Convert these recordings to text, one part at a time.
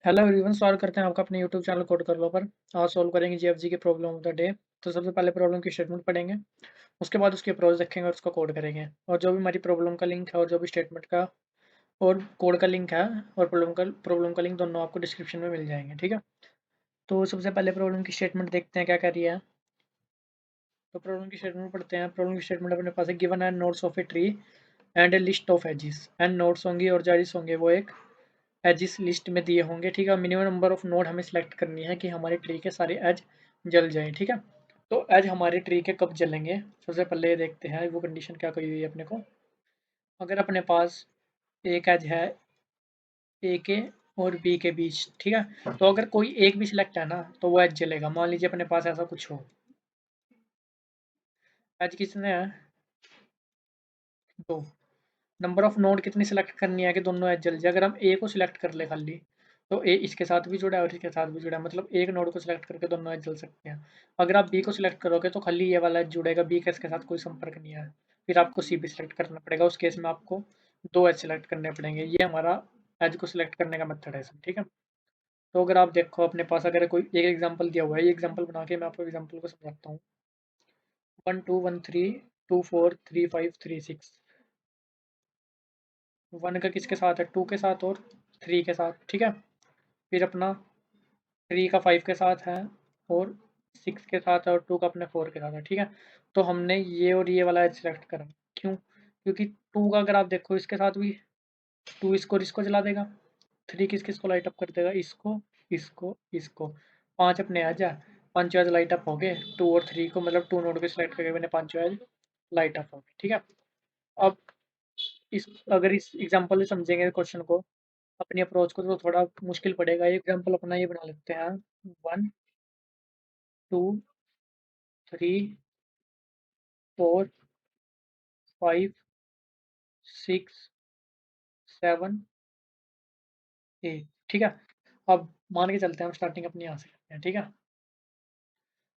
Hello everyone, स्वागत करते हैं आपका अपने यूट्यूब चैनल कोड कर लो पर। आज सॉल्व करेंगे जीएफजी की प्रॉब्लम ऑफ द डे। तो सबसे पहले प्रॉब्लम की स्टेटमेंट पढ़ेंगे, उसके बाद उसकी अप्रोच देखेंगे और उसका कोड करेंगे। और जो भी हमारी प्रॉब्लम का लिंक है और जो भी स्टेटमेंट का और कोड का लिंक है और प्रॉब्लम का लिंक दोनों आपको डिस्क्रिप्शन में मिल जाएंगे, ठीक है। तो सबसे पहले प्रॉब्लम की स्टेटमेंट देखते हैं क्या कह रही है। तो प्रॉब्लम की स्टेटमेंट पढ़ते हैं। प्रॉब्लम की स्टेटमेंट अपने पास है, given and notes of a tree and a list of edges. And notes होंगी और जो एजिस होंगे वो एक एजिस लिस्ट में दिए होंगे, ठीक है। मिनिमम नंबर ऑफ नोड हमें सिलेक्ट करनी है कि हमारे ट्री के सारे एज जल जाएं, ठीक है। तो एज हमारे ट्री के कब जलेंगे, सबसे पहले ये देखते हैं वो कंडीशन क्या कही हुई है अपने को। अगर अपने पास एक एज है ए के और बी के बीच, ठीक है, तो अगर कोई एक भी सिलेक्ट है ना तो वो एज जलेगा। मान लीजिए अपने पास ऐसा कुछ हो, एज कितने हैं, दो। नंबर ऑफ नोड कितनी सिलेक्ट करनी है कि दोनों एज जल जाए। अगर हम ए को सिलेक्ट कर ले खाली, तो ए इसके साथ भी जुड़ा है और इसके साथ भी जुड़ा है, मतलब एक नोड को सिलेक्ट करके दोनों एज जल सकते हैं। अगर आप बी को सिलेक्ट करोगे तो खाली ये वाला एज जुड़ेगा, बी का इसके साथ कोई संपर्क नहीं है। फिर आपको सी भी सिलेक्ट करना पड़ेगा, उस केस में आपको दो एज सिलेक्ट करने पड़ेंगे। ये हमारा एज को सिलेक्ट करने का मेथड है सब, ठीक है। तो अगर आप देखो अपने पास अगर कोई एक एग्जाम्पल दिया हुआ है, ये एग्जाम्पल बना के मैं आपको एग्जाम्पल को समझाता हूँ। 1 2 1 3 2 4 3 5 3 6। वन का किसके साथ है, टू के साथ और थ्री के साथ, ठीक है। फिर अपना थ्री का फाइव के साथ है और सिक्स के साथ है और टू का अपने फोर के साथ है, ठीक है। तो हमने ये और ये वाला एज सेलेक्ट करा। क्यों? क्योंकि टू का अगर आप देखो इसके साथ भी टू इसको और इसको जला देगा। थ्री किस किस को लाइट अप कर देगा, इसको इसको इसको। पांच अपने एज है, पांचों एज लाइट अप हो गए। टू और थ्री को मतलब टू नोड को सिलेक्ट करके मैंने पांचों एज लाइट अप हो गए, ठीक है। अब इस अगर इस एग्जांपल से समझेंगे क्वेश्चन को, अपनी अप्रोच को, तो थोड़ा मुश्किल पड़ेगा। एग्जाम्पल अपना ये बना लेते हैं। 1 2 3 4 5 6 7 8, ठीक है। अब मान के चलते हैं हम स्टार्टिंग अपनी यहाँ से करते हैं, ठीक है।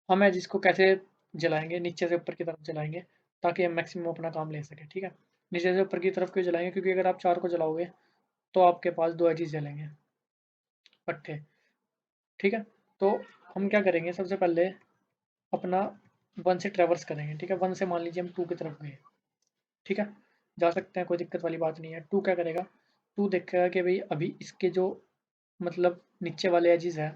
हमें जिसको कैसे जलाएंगे, नीचे से ऊपर की तरफ जलाएंगे ताकि हम मैक्सिमम अपना काम ले सकें, ठीक है। नीचे से ऊपर की तरफ क्यों जलाएंगे, क्योंकि अगर आप चार को जलाओगे तो आपके पास दो एजिस जलेंगे इकट्ठे, ठीक है। तो हम क्या करेंगे, सबसे पहले अपना वन से ट्रेवर्स करेंगे, ठीक है। वन से मान लीजिए हम टू की तरफ गए, ठीक है। जा सकते हैं, कोई दिक्कत वाली बात नहीं है। टू क्या करेगा, टू देखेगा कि भाई अभी इसके जो मतलब नीचे वाले एजिस हैं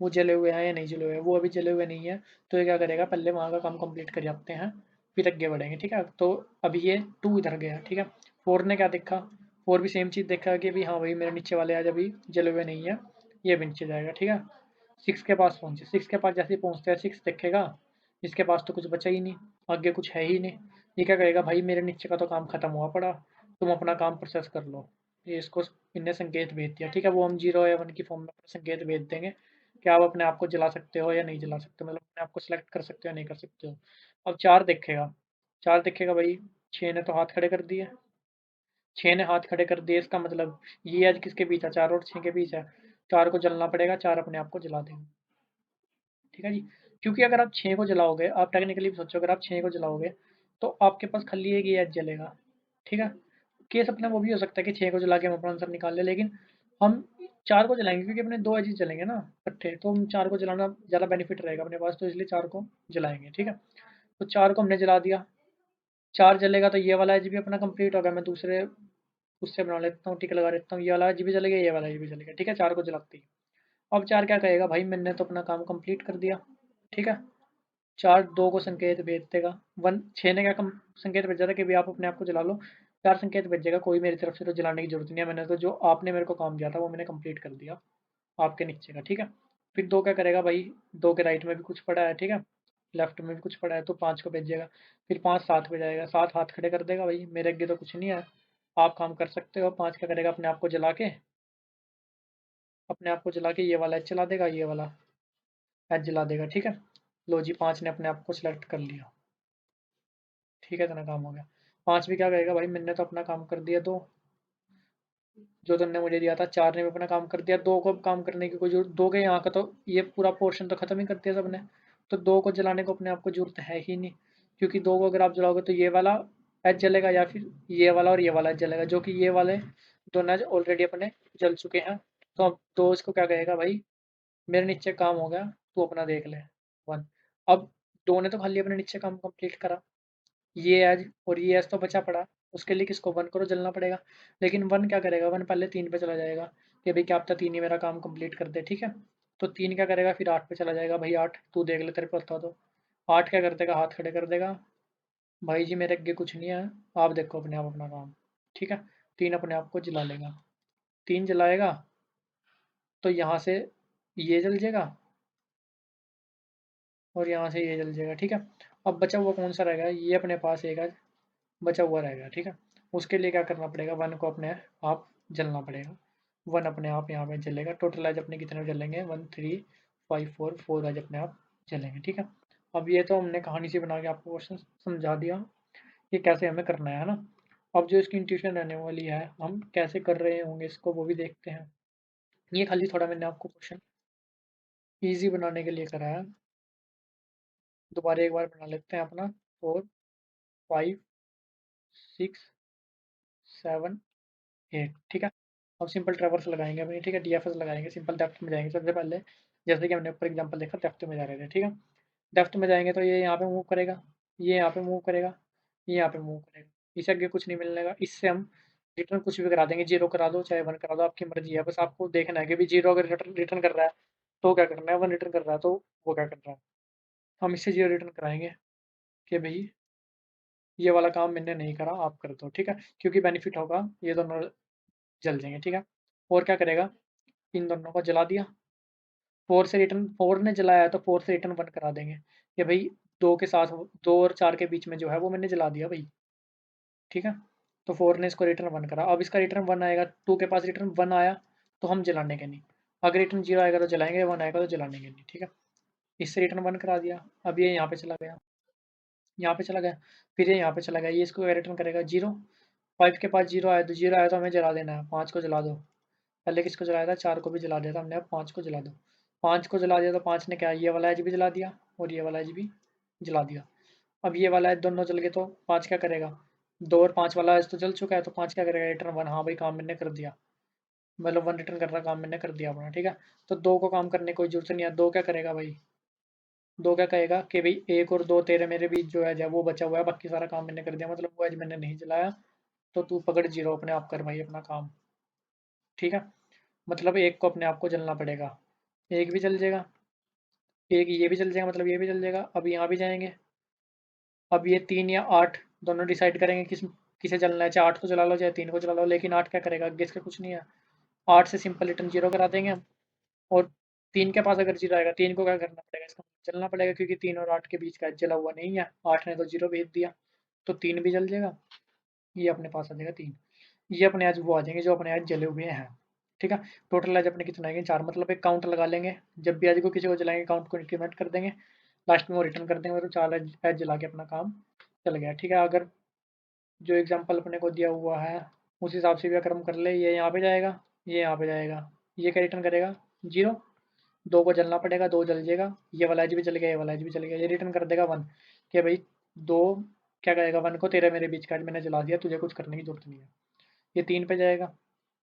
वो जले हुए हैं या नहीं जले हुए हैं। वो अभी जले हुए नहीं है, तो ये क्या करेगा, पहले वहाँ का काम कंप्लीट कर जाते हैं फिर आगे बढ़ेंगे, ठीक है। तो अभी ये टू इधर गया, ठीक है। फोर ने क्या देखा, फोर भी सेम चीज़ देखा कि भाई हाँ भाई मेरे नीचे वाले आज अभी जले हुए नहीं है, ये भी नीचे जाएगा, ठीक है। सिक्स के पास पहुंचे, सिक्स के पास जैसे ही पहुंचते हैं सिक्स देखेगा इसके पास तो कुछ बचा ही नहीं, आगे कुछ है ही नहीं। ये क्या करेगा, भाई मेरे नीचे का तो काम खत्म हुआ पड़ा, तुम अपना काम प्रोसेस कर लो। ये इसको इनने संकेत भेज दिया, ठीक है। वो हम जीरो या वन की फॉर्म में अपना संकेत भेज देंगे कि आप अपने आप को जला सकते हो या नहीं जला सकते, मतलब अपने आप को सिलेक्ट कर सकते हो या नहीं कर सकते हो। अब चार देखेगा, चार देखेगा भाई छः ने तो हाथ खड़े कर दिए, छः ने हाथ खड़े कर दिए, इसका मतलब ये आज किसके बीच है, चार और छः के बीच है। चार को जलना पड़ेगा, चार अपने आप को जला देगा, ठीक है जी। क्योंकि अगर आप छः को जलाओगे, आप टेक्निकली भी सोचो, अगर आप छः को जलाओगे तो आपके पास खाली एक ही एज जलेगा, ठीक है। केस अपना वो भी हो सकता है कि छः को जला के हम अपना आंसर निकाल लें, लेकिन हम चार को जलाएंगे क्योंकि अपने दो एजेस जलेंगे ना इकट्ठे, तो हम चार को जलाना ज़्यादा बेनिफिट रहेगा अपने पास, तो इसलिए चार को जलाएंगे, ठीक है। तो चार को हमने जला दिया, चार जलेगा तो ये वाला एज भी अपना कंप्लीट होगा। मैं दूसरे उससे बना लेता हूँ, टिक लगा लेता हूँ, ये वाला एज भी जलेगा, ये वाला एज भी जलेगा, ठीक है। चार को जलाते ही अब चार क्या कहेगा, भाई मैंने तो अपना काम कंप्लीट कर दिया, ठीक है। चार दो को संकेत भेज देगा, वन छः ने क्या कम संकेत भेजा था कि भाई आप अपने आप को जला लो। चार संकेत भेजेगा, कोई मेरी तरफ से तो जलाने की जरूरत नहीं है, मैंने तो जो आपने मेरे को काम दिया था वो मैंने कंप्लीट कर दिया आपके नीचे का, ठीक है। फिर दो क्या करेगा भाई, दो के राइट में भी कुछ पड़ा है, ठीक है, लेफ्ट में भी कुछ पड़ा है, तो पाँच को भेजेगा। फिर पाँच सात पे जाएगा, सात हाथ खड़े कर देगा, भाई मेरे आगे तो कुछ नहीं है, आप काम कर सकते हो। पाँच क्या करेगा, अपने आप को जला के, अपने आप को जला के ये वाला एज चला देगा, ये वाला एज जला देगा, ठीक है। लो जी, पाँच ने अपने आप को सिलेक्ट कर लिया, ठीक है, इतना काम हो गया। पाँच भी क्या कहेगा, भाई मैंने तो अपना काम कर दिया, दो जो तुमने मुझे दिया था। चार ने भी अपना काम कर दिया, दो को काम करने की कोई जरूरत, दो के यहाँ का तो ये पूरा पोर्शन तो खत्म ही कर दिया सबने, तो दो को जलाने को अपने आप को जरूरत है ही नहीं। क्योंकि दो को अगर आप जलाओगे तो ये वाला एज जलेगा या फिर ये वाला और ये वाला एज जलेगा, जो कि ये वाले दोनों एज ऑलरेडी अपने जल चुके हैं, तो अब 2 इसको क्या कहेगा भाई, मेरे नीचे काम हो गया, तू अपना देख ले। 1। अब 2 ने तो खाली अपने नीचे काम कंप्लीट करा, ये एज और ये एज तो बचा पड़ा, उसके लिए किसको 1 को जलना पड़ेगा। लेकिन 1 क्या करेगा, 1 पहले 3 पे चला जाएगा कि भाई क्या पता 3 ही मेरा काम कंप्लीट कर दे, ठीक है। तो 3 क्या करेगा, फिर 8 पे चला जाएगा, भाई 8 तू देख ले तेरे को बता दो। 8 क्या कर देगा, हाथ खड़े कर देगा, भाई जी मेरे आगे कुछ नहीं है, आप देखो अपने आप अपना काम, ठीक है। 3 अपने आप को जला लेगा, 3 जलाएगा तो यहाँ से ये जल जाएगा और यहाँ से ये जल जाएगा, ठीक है। अब बचा हुआ कौन सा रहेगा, ये अपने पास एक आज बचा हुआ रहेगा, ठीक है। उसके लिए क्या करना पड़ेगा, 1 को अपने आप जलना पड़ेगा, 1 अपने आप यहाँ पे जलेगा। टोटल आज अपने कितने जलेंगे, 1 3 5 4 4 आज अपने आप जलेंगे, ठीक है। अब ये तो हमने कहानी से बना के आपको क्वेश्चन समझा दिया, ये कैसे हमें करना है ना। अब जो इसकी इंट्यूशन रहने वाली है, हम कैसे कर रहे होंगे इसको वो भी देखते हैं। ये खाली थोड़ा मैंने आपको क्वेश्चन ईजी बनाने के लिए करा है। दोबारा एक बार बना लेते हैं अपना, 4 5 6 7 8, ठीक है। अब सिंपल ट्रैवर्स लगाएंगे अपनी, ठीक है, डीएफएस लगाएंगे, सिंपल डेप्थ में जाएंगे सबसे पहले। जैसे कि हमने ऊपर एग्जांपल देखा, डेप्थ में जा रहे थे, ठीक है। डेप्थ में जाएंगे तो ये यहाँ पे मूव करेगा, ये यहाँ पे मूव करेगा, ये यहाँ पे मूव करेगा, इससे आगे कुछ नहीं मिलने का। इससे हम रिटर्न कुछ भी करा देंगे, 0 करा दो चाहे 1 करा दो, आपकी मर्जी है। बस आपको देखना है कि भी 0 अगर रिटर्न कर रहा है तो क्या करना है, 1 रिटर्न कर रहा है तो वो क्या कर रहा है। हम इससे 0 रिटर्न कराएंगे कि भाई ये वाला काम मैंने नहीं करा, आप कर दो, ठीक है। क्योंकि बेनिफिट होगा, ये दोनों जल जाएंगे, ठीक है। और क्या करेगा, इन दोनों को जला दिया, 4 से रिटर्न, 4 ने जलाया है तो 4 से रिटर्न 1 करा देंगे कि भाई 2 के साथ, 2 और 4 के बीच में जो है वो मैंने जला दिया भाई, ठीक है। तो 4 ने इसको रिटर्न 1 करा, अब इसका रिटर्न 1 आएगा, 2 के पास रिटर्न 1 आया तो हम जलाने के नहीं, अगर रिटर्न 0 आएगा तो जलाएंगे, 1 आएगा तो जलाने के नहीं, ठीक है। इससे रिटर्न 1 करा दिया, अब ये यहाँ पे चला गया, यहाँ पे चला गया, फिर ये यहाँ पे चला गया, ये इसको रिटर्न करेगा 0। 5 के पास 0 आया तो 0 आया तो हमें जला देना है, 5 को जला दो। पहले किसको जलाया था, 4 को भी जला दिया था हमने, अब 5 को जला दो। 5 को जला दिया तो 5 ने क्या, ये वाला एज भी जला दिया और ये वाला एज भी जला दिया। अब ये वाला एज दोनों जल गए तो 5 क्या करेगा, 2 और 5 वाला एज तो जल चुका है तो 5 क्या करेगा, रिटर्न 1, हाँ भाई काम मैंने कर दिया, मतलब 1 रिटर्न कर रहा, काम मैंने कर दिया अपना, ठीक है। तो 2 को काम करने की कोई जरूरत नहीं है, 2 क्या करेगा भाई, 2 क्या कहेगा कि भाई 1 और 2 तेरे मेरे बीच जो एज है वो बचा हुआ है, बाकी सारा काम मैंने कर दिया, मतलब वो एज मैंने नहीं जलाया, तो तू पकड़ 0 अपने आप कर भाई अपना काम, ठीक है। मतलब 1 को अपने आप को जलना पड़ेगा, 1 भी जल जाएगा, एक ये भी चल जाएगा, मतलब ये भी चल जाएगा। अब यहाँ भी जाएंगे, अब ये 3 या 8 दोनों डिसाइड करेंगे किसे चलना है, चाहे 8 को चला लो चाहे 3 को चला लो, लेकिन 8 क्या करेगा, आगे इसका कुछ नहीं है, 8 से सिंपल रिटर्न 0 करा देंगे हम। और 3 के पास अगर 0 आएगा, 3 को क्या करना पड़ेगा, इसका चलना पड़ेगा, क्योंकि 3 और 8 के बीच का जला हुआ नहीं है, 8 ने तो 0 भेज दिया, तो 3 भी जल जाएगा, ये अपने पास आ जाएगा 3। ये अपने आज वो आ जाएंगे जो अपने आज जले हुए हैं, ठीक है। टोटल आज अपने कितना आएंगे, 4, मतलब एक काउंट लगा लेंगे, जब भी आज को किसी को जलाएंगे काउंट को इंक्रीमेंट कर देंगे, लास्ट में वो रिटर्न कर देंगे, तो 4 एज जला के अपना काम चल गया, ठीक है। अगर जो एग्जांपल अपने को दिया हुआ है उस हिसाब से भी अगर हम कर ले, ये यहाँ पे जाएगा, ये यहाँ पे जाएगा, ये क्या रिटर्न करेगा, 0। 2 को जलना पड़ेगा, 2 जल जाएगा, ये वाला एज भी चल गया, ये वाला एज भी चल गया, ये रिटर्न कर देगा 1 कि भाई 2 क्या करेगा, 1 को तेरे मेरे बीच का एज मैंने जला दिया, तुझे कुछ करने की जरूरत नहीं है। ये 3 पे जाएगा,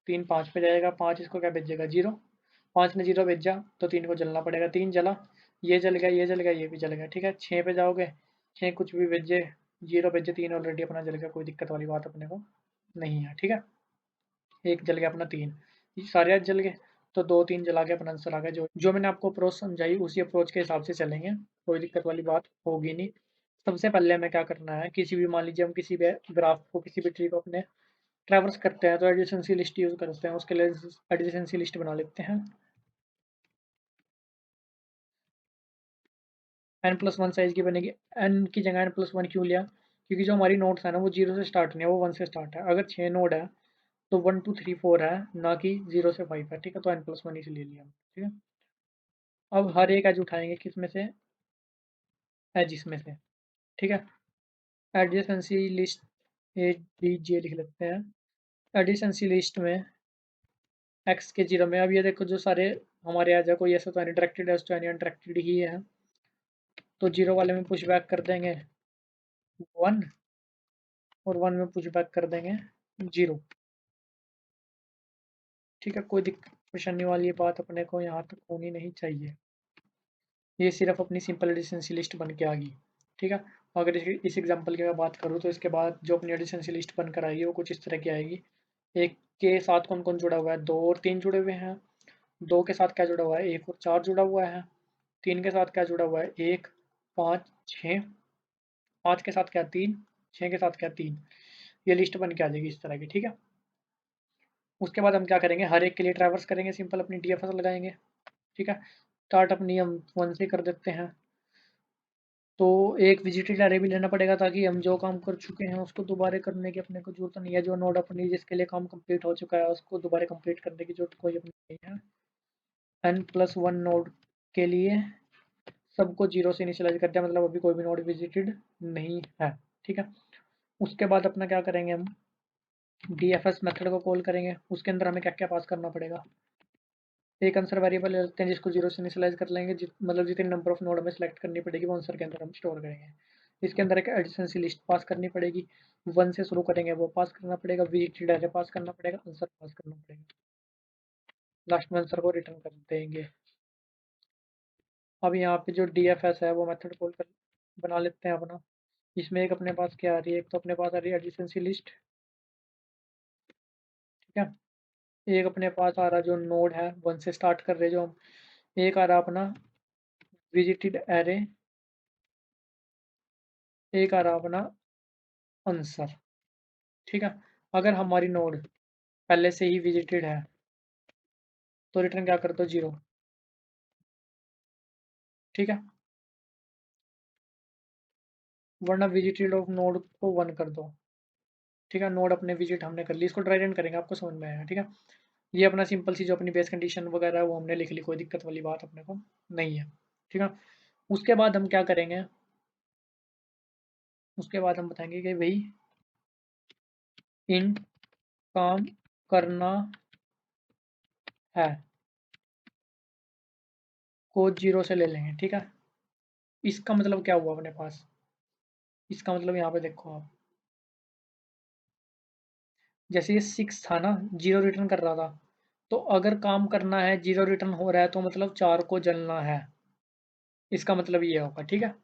3 5 पे जाएगा, 5 इसको क्या भेजेगा, 0। 5 ने 0 भेजा तो 3 को जलना पड़ेगा, 3 जला, ये जल गया, ये जल गया, ये भी जल गया, ठीक है। 6 पे जाओगे, 6 कुछ भी भेजे, 0 भेजे, 3 ऑलरेडी अपना जल गया, कोई दिक्कत वाली बात अपने को नहीं है, ठीक है। एक जल गया अपना, 3 ये सारे आज जल गए, तो 2 3 जला के अपना आंसर आ गया। जो मैंने आपको अप्रोच समझाई उसी अप्रोच के हिसाब से चलेंगे, कोई दिक्कत वाली बात होगी नहीं। सबसे पहले हमें क्या करना है, किसी भी मान लीजिए हम किसी भी ग्राफ को, किसी भी ट्री को अपने ट्रैवर्स करते हैं तो एडजेसेंसी लिस्ट यूज़ करते हैं, उसके लिए एडजेसेंसी लिस्ट बना लेते हैं। n+1 साइज की बनेगी, n की जगह n+1 क्यों लिया, क्योंकि जो हमारी नोट्स है ना वो 0 से स्टार्ट नहीं है, वो 1 से स्टार्ट है। अगर 6 नोड है तो 1 2 3 4 है, ना कि 0 से 5 है, ठीक है। तो n+1 इसलिए लिया, ठीक है। अब हर एक एज उठाएंगे किस में से, एज इसमें से, ठीक है। Adjacency list A D J लिख लेते हैं, एडजेसेंसी लिस्ट में x के 0 में, अब ये देखो जो सारे हमारे एज है, कोई ऐसा तो नहीं डायरेक्टेड है, तो यानी अनडायरेक्टेड ही है, तो 0 वाले में पुश बैक कर देंगे 1 और 1 में पुश बैक कर देंगे 0, ठीक है। कोई दिक्कत परेशानी वाली बात अपने को यहाँ तक होनी नहीं चाहिए। ये सिर्फ अपनी सिंपल एडिशंस लिस्ट बन के आ गई, ठीक है। अगर इस एग्जांपल की मैं बात करूँ तो इसके बाद जो अपनी एडिशंस लिस्ट बनकर आएगी वो कुछ इस तरह की आएगी। एक के साथ कौन कौन जुड़ा हुआ है, 2 और 3 जुड़े हुए हैं। 2 के साथ क्या जुड़ा हुआ है, 1 और 4 जुड़ा हुआ है। 3 के साथ क्या जुड़ा हुआ है, 1, 5, 6। 5 के साथ क्या, 3। 6 के साथ क्या, 3। ये लिस्ट बन के आ जाएगी इस तरह की, ठीक है। उसके बाद हम क्या करेंगे, हर एक के लिए ट्रैवर्स करेंगे, सिंपल अपनी डीएफएस लगाएंगे, ठीक है। स्टार्ट अपनी हम 1 से कर देते हैं। तो एक विजिटेड एरे भी लेना पड़ेगा ताकि हम जो काम कर चुके हैं उसको दोबारा करने की अपने को जरूरत नहीं है। जो नोड अपनी जिसके लिए काम कंप्लीट हो चुका है उसको दोबारा कंप्लीट करने की जरूरत कोई अपनी नहीं है। n+1 नोड के लिए सबको 0 से इनिशियलाइज करते हैं, मतलब अभी कोई भी नोड विजिटेड नहीं है, ठीक है। उसके बाद अपना क्या करेंगे, हम डीएफएस मेथड को कॉल करेंगे। उसके अंदर हमें क्या क्या पास करना पड़ेगा, एक आंसर वेरिएबल ले लेते हैं जिसको 0 से इनिशियलाइज कर लेंगे, मतलब जितने नंबर ऑफ नोड हमें सेलेक्ट करनी पड़ेगी वो आंसर के अंदर हम स्टोर करेंगे। इसके अंदर एक एडिशंस लिस्ट पास करनी पड़ेगी, 1 से शुरू करेंगे वो पास करना पड़ेगा, विजिटेड एरे पास करना पड़ेगा, आंसर पास करना पड़ेगा। लास्ट में आंसर को रिटर्न कर देंगे। अब यहाँ पे जो डीएफएस है वो मेथड कॉल कर बना लेते हैं अपना। इसमें एक अपने पास क्या आ रही है, एक तो अपने पास आ रही है एडिशंस लिस्ट, ठीक है। एक अपने पास आ रहा जो नोड है 1 से स्टार्ट कर रहे जो हम। एक आ रहा अपना विजिटेड एरे, एक आ रहा अपना आंसर, ठीक है। अगर हमारी नोड पहले से ही विजिटेड है तो रिटर्न क्या कर दो, 0, ठीक है। वरना विजिटेड ऑफ नोड को 1 कर दो, ठीक है। नोड अपने विजिट हमने कर ली, इसको ड्राई रन करेंगे, आपको समझ में आएगा, ठीक है। ये अपना सिंपल सी जो अपनी बेस कंडीशन वगैरह है वो हमने लिख ली, कोई दिक्कत वाली बात अपने को नहीं है, ठीक है। उसके बाद हम क्या करेंगे, उसके बाद हम बताएंगे कि भाई इन काम करना है को 0 से ले लेंगे, ठीक है। इसका मतलब क्या हुआ अपने पास, इसका मतलब यहाँ पे देखो आप, जैसे ये 6 था ना, 0 रिटर्न कर रहा था, तो अगर काम करना है 0 रिटर्न हो रहा है तो मतलब 4 को जलना है, इसका मतलब ये होगा, ठीक है।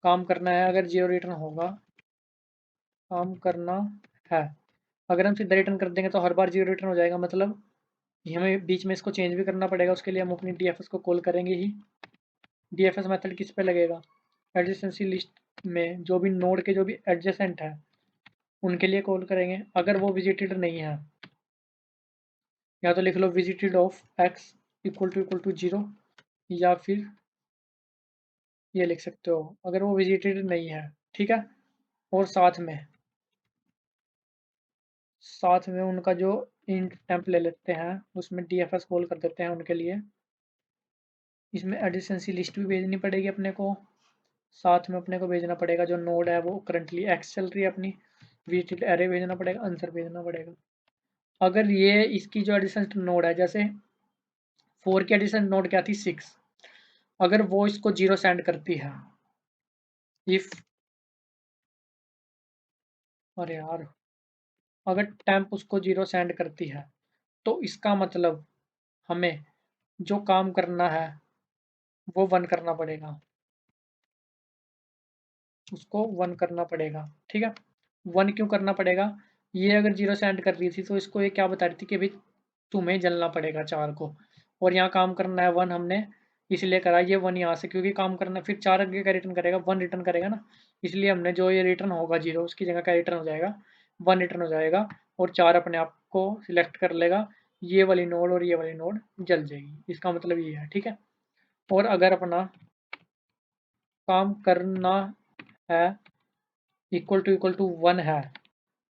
काम करना है अगर 0 रिटर्न होगा, काम करना है, अगर हम सीधा रिटर्न कर देंगे तो हर बार 0 रिटर्न हो जाएगा, मतलब ये हमें बीच में इसको चेंज भी करना पड़ेगा। उसके लिए हम अपनी डीएफएस को कॉल करेंगे ही। डीएफएस मेथड किस पे लगेगा, एडजेसेंसी लिस्ट में जो भी नोड के जो भी एडजेसेंट है उनके लिए कॉल करेंगे। अगर वो विजिटेड नहीं है, या तो लिख लो visited of X equal to 0, या फिर ये लिख सकते हो अगर वो विजिटेड नहीं है, ठीक है। और साथ में उनका जो इंट टेम्प ले लेते हैं उसमें डीएफएस कॉल कर देते हैं उनके लिए। इसमें एडिशंसी लिस्ट भी भेजनी पड़ेगी अपने को, साथ में अपने को भेजना पड़ेगा जो नोड है वो करंटली एक्स चल रही है अपनी, विजिटेड एरे भेजना पड़ेगा, आंसर भेजना पड़ेगा। अगर ये इसकी जो एडिशन नोड है, जैसे 4 की एडिशन नोड क्या थी, 6, अगर वो इसको 0 सेंड करती है, इफ, अरे यार, अगर टेम्प उसको 0 सेंड करती है तो इसका मतलब हमें जो काम करना है वो 1 करना पड़ेगा, उसको 1 करना पड़ेगा, ठीक है। 1 क्यों करना पड़ेगा, ये अगर 0 सेंड कर रही थी तो इसको ये क्या बता रही थी कि भाई तुम्हें जलना पड़ेगा 4 को, और यहाँ काम करना है 1 हमने इसलिए करा ये 1 यहाँ से, क्योंकि काम करना फिर 4 आगे का रिटर्न करेगा, 1 रिटर्न करेगा ना, इसलिए हमने जो ये रिटर्न होगा 0 उसकी जगह का रिटर्न हो जाएगा 1 रिटर्न हो जाएगा, और 4 अपने आप को सिलेक्ट कर लेगा, ये वाली नोड और ये वाली नोड जल जाएगी, इसका मतलब ये है, ठीक है। और अगर अपना काम करना है इक्वल टू 1 है,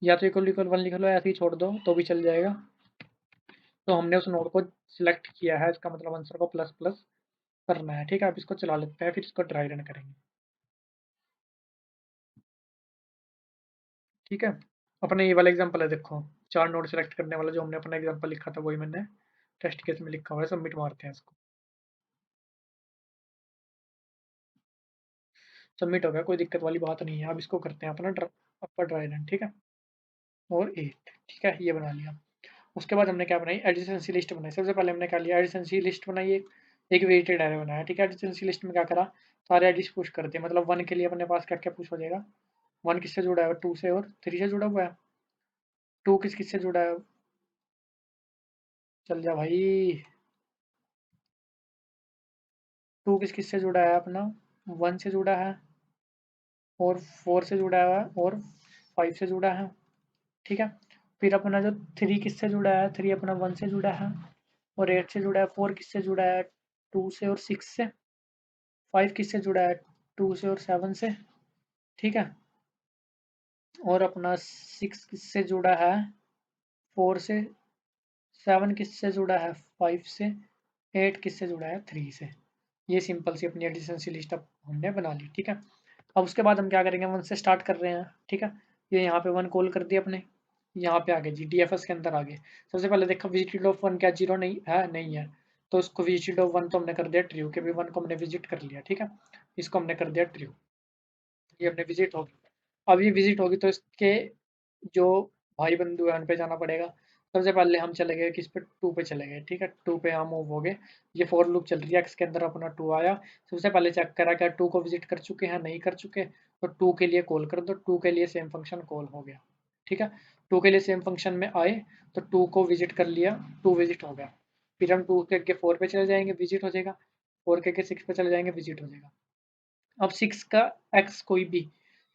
या तो इक्वल 1 लिख लो, ऐसे ही छोड़ दो तो भी चल जाएगा, तो हमने उस नोड को सिलेक्ट किया है, इसका मतलब आंसर को प्लस प्लस करना है, ठीक है। अब इसको चला लेते हैं, फिर इसको ड्राई रन करेंगे, ठीक है। अपने ये वाला एग्जांपल है, देखो 4 नोड सेलेक्ट करने वाला जो हमने अपना एग्जांपल लिखा था वही मैंने टेस्ट केस में लिखा हुआ है। सबमिट मारते हैं इसको, सबमिट हो गया, कोई दिक्कत वाली बात नहीं है। अब इसको करते हैं अपना अपर ड्राई रन, ठीक है। और 8, ठीक है, ये बना लिया। उसके बाद हमने क्या बनाई, एडजेसेंसी लिस्ट बनाई। सबसे पहले हमने क्या लिया, एडजेसेंसी लिस्ट बनाई, एक वेटेड एरे बनाया, ठीक है। एडजेसेंसी लिस्ट में क्या करा, सारे एडिस पुश कर दिए। मतलब 1 के लिए अपने पास क्या क्या पुश हो जाएगा, 1 किससे जुड़ा है, 2 से और 3 से जुड़ा हुआ है। 2 किससे जुड़ा है, चल जा भाई। 2 किससे जुड़ा है अपना, 1 से जुड़ा है, और 4 से जुड़ा है, और 5 से जुड़ा है, ठीक है। फिर अपना जो 3 किससे जुड़ा है, 3 अपना 1 से जुड़ा है, और 8 से जुड़ा है। 4 किससे जुड़ा है, 2 से और 6 से। 5 किससे जुड़ा है, 2 से और 7 से, ठीक है। और अपना 6 किससे जुड़ा है, 4 से। 7 किससे जुड़ा है, 5 से। 8 किससे जुड़ा है, 3 से। ये सिंपल सी अपनी एडिशनसी लिस्ट अब हमने बना ली, ठीक है। अब उसके बाद हम क्या करेंगे, 1 से स्टार्ट कर रहे हैं, ठीक है। ये यहाँ पे 1 कॉल कर दिया अपने, यहाँ पे आगे जी डीएफएस के अंदर आगे। सबसे पहले देखो विजिटेड ऑफ 1 क्या 0 नहीं है, नहीं है। तो उसको विजिटेड ऑफ 1 तो हमने कर दिया ट्रू, के भी 1 को हमने विजिट कर लिया, ठीक है। इसको हमने कर दिया ट्रू, ये हमने विजिट होगी। अब ये विजिट होगी तो इसके जो भाई बंधु है उन पे जाना पड़ेगा। सबसे पहले हम चले गए किस पे, 2 पे चले गए, ठीक है। 2 पे हम मूव हो गए। ये फॉर लूप चल रही है, एक्स के अंदर अपना 2 आया। सबसे पहले चेक करा क्या 2 को विजिट कर चुके हैं, नहीं कर चुके, तो 2 के लिए कॉल कर दो। 2 के लिए सेम फंक्शन कॉल हो गया, ठीक है। 2 के लिए सेम फंक्शन में आए तो 2 को विजिट कर लिया, 2 विजिट हो गया। फिर हम 2 के आगे 4 पे चले जाएंगे, विजिट हो जाएगा। 4 के आगे 6 पे चले जाएंगे, विजिट हो जाएगा। अब 6 का एक्स कोई भी,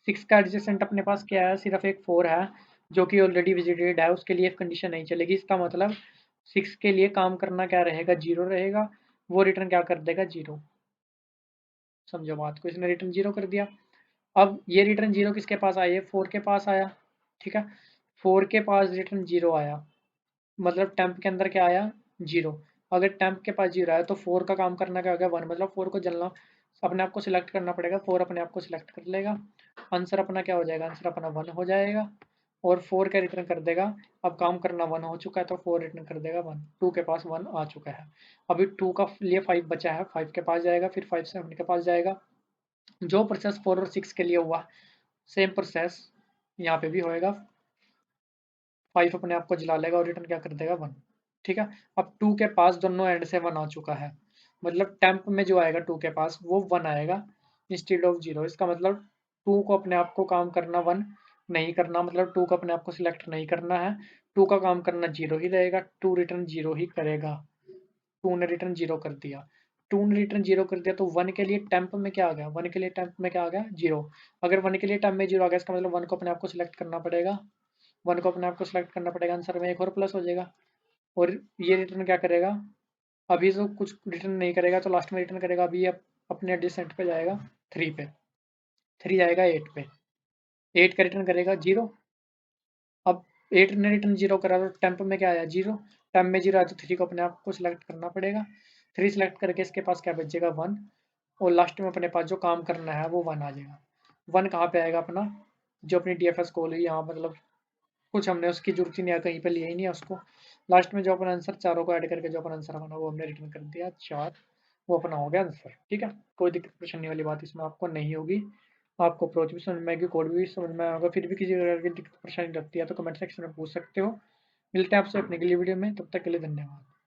6 का एडजेसेंट अपने पास क्या है, सिर्फ एक 4 है जो कि ऑलरेडी विजिटेड है, उसके लिए कंडीशन नहीं चलेगी। इसका मतलब 6 के लिए काम करना क्या रहेगा, 0 रहेगा। वो रिटर्न क्या कर देगा, 0। समझो बात को, इसने रिटर्न 0 कर दिया। अब ये रिटर्न 0 किसके पास आया, 4 के पास आया, ठीक है। 4 के पास रिटर्न 0 आया, मतलब टेम्प के अंदर क्या आया, 0। अगर टेम्प के पास 0 आया तो 4 का काम करना क्या होगा, 1। मतलब 4 को जलना, अपने आप को सिलेक्ट करना पड़ेगा। 4 अपने आप को सिलेक्ट कर लेगा, आंसर अपना क्या हो जाएगा, आंसर अपना 1 हो जाएगा। और 4 का रिटर्न कर देगा। अब काम करना 1 हो चुका है तो 4 रिटर्न कर देगा 1। 2 के पास 1 आ चुका है। अभी 2 का लिए 5 बचा है, 5 के पास जाएगा, फिर 5 7 के पास जाएगा। जो प्रोसेस 4 और 6 के लिए हुआ, सेम प्रोसेस यहाँ पे भी होएगा। 5 अपने आप को जला लेगा और रिटर्न क्या कर देगा, 1, ठीक है। अब 2 के पास दोनों एंड से 1 आ चुका है, मतलब टेम्प में जो आएगा 2 के पास वो 1 आएगा इंस्टेड ऑफ 0। इसका मतलब 2 को अपने आप को काम करना 1 नहीं करना, मतलब 2 को अपने आप को सिलेक्ट नहीं करना है। 2 का काम करना 0 ही रहेगा, 2 रिटर्न 0 ही करेगा। 2 ने रिटर्न 0 कर दिया, 2 ने रिटर्न 0 कर दिया तो 1 के लिए टेम्प में क्या आ गया, 1 के लिए टेम्प में क्या आ गया, 0। अगर 1 के लिए टेम्प में 0 आ गया, इसका मतलब 1 को अपने आप को सिलेक्ट करना पड़ेगा। 1 को अपने आप को सिलेक्ट करना पड़ेगा, आंसर में एक और प्लस हो जाएगा। और ये रिटर्न क्या करेगा, अभी तो कुछ रिटर्न नहीं करेगा, तो लास्ट में रिटर्न करेगा। अभी ये अपने एडजेसेंट पे जाएगा 3 पे, 3 जाएगा 8 पे, 8 का रिटर्न करेगा 0। अब 8 ने रिटर्न 0 करा तो टेम्प में क्या आया, 0। टेम्प में 0 आया तो 3 को अपने आप को सिलेक्ट करना पड़ेगा। 3 सिलेक्ट करके इसके पास क्या बचेगा, 1। और लास्ट में अपने पास जो काम करना है वो 1 आ जाएगा। 1 कहाँ पे आएगा अपना, जो अपनी DFS कॉल हुई यहाँ, मतलब कुछ हमने उसकी जरूरत ही नहीं है, कहीं पे लिया ही नहीं है उसको। लास्ट में जो अपना आंसर चारों को ऐड करके जो अपना आंसर बना वो हमने रिटर्न कर दिया 4। वो अपना हो गया आंसर, ठीक है। कोई दिक्कत परेशानी वाली बात इसमें आपको नहीं होगी। आपको अप्रोच भी समझ में आएगी, कोड भी समझ में आएगा। फिर भी किसी प्रकार की दिक्कत परेशानी लगती है तो कमेंट सेक्शन में पूछ सकते हो। मिलते हैं आपसे अपने अगली वीडियो में, तब तक के लिए धन्यवाद।